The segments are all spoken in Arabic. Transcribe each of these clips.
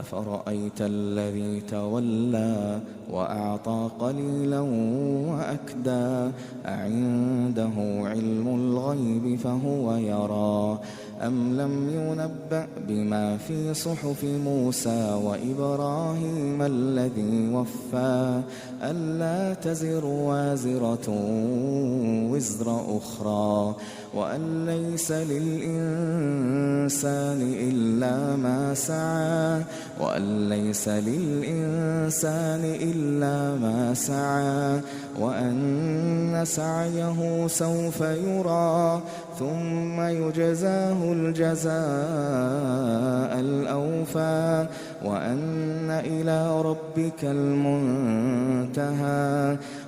أفرأيت الذي تولى وأعطى قليلا وأكدى أعنده علم الغيب فهو يرى أم لم ينبأ بما في صحف موسى وإبراهيم الذي وفى ألا تزر وازرة وزر أخرى وأن ليس للإنسان إلا ما سعى وأن سعيه سوف يرى ثم يجزاه الجزاء الأوفى وأن إلى ربك المنتهى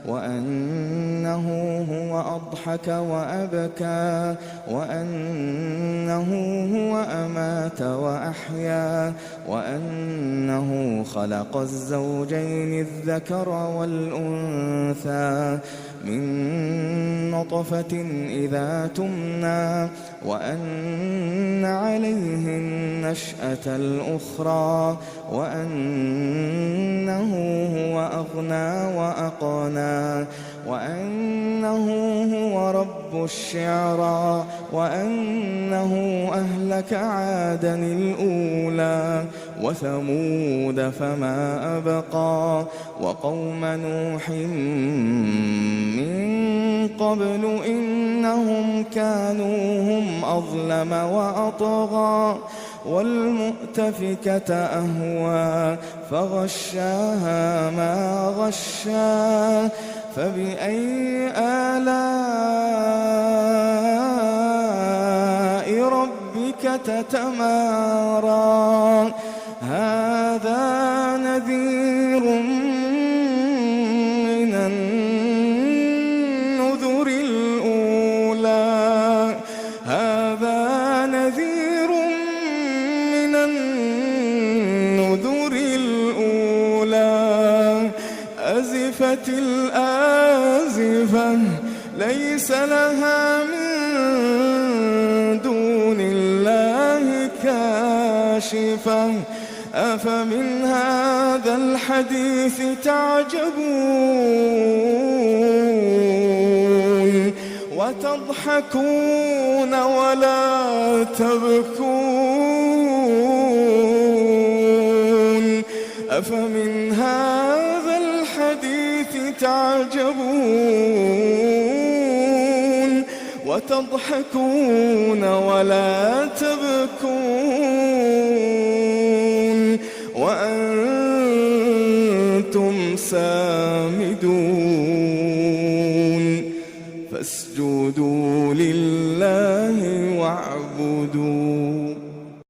وأنه هو أضحك وأبكى وأنه هو أمات وأحيا وأنه خلق الزوجين الذكر والأنثى من نطفة إذا تمنى وأن عليه النشأة الأخرى وأنه هو أغنى وأقنى وأنه هو رب الشعرى وأنه أهلك عادا الأولى وثمود فما أبقى وقوم نوح من قبل إنهم كانوا هم أظلم وأطغى والمؤتفكة أهوى فغشاها ما غشا فبأي آلاء ربك تتمارى هذا نذير من النذر الأولى أزفت الآزفة ليس لها من دون الله كاشفة أفمن هذا الحديث تعجبون وتضحكون ولا تبكون أفمن هذا الحديث تعجبون وتضحكون ولا تبكون وأنتم سامدون فاسجدوا لله واعبدوا.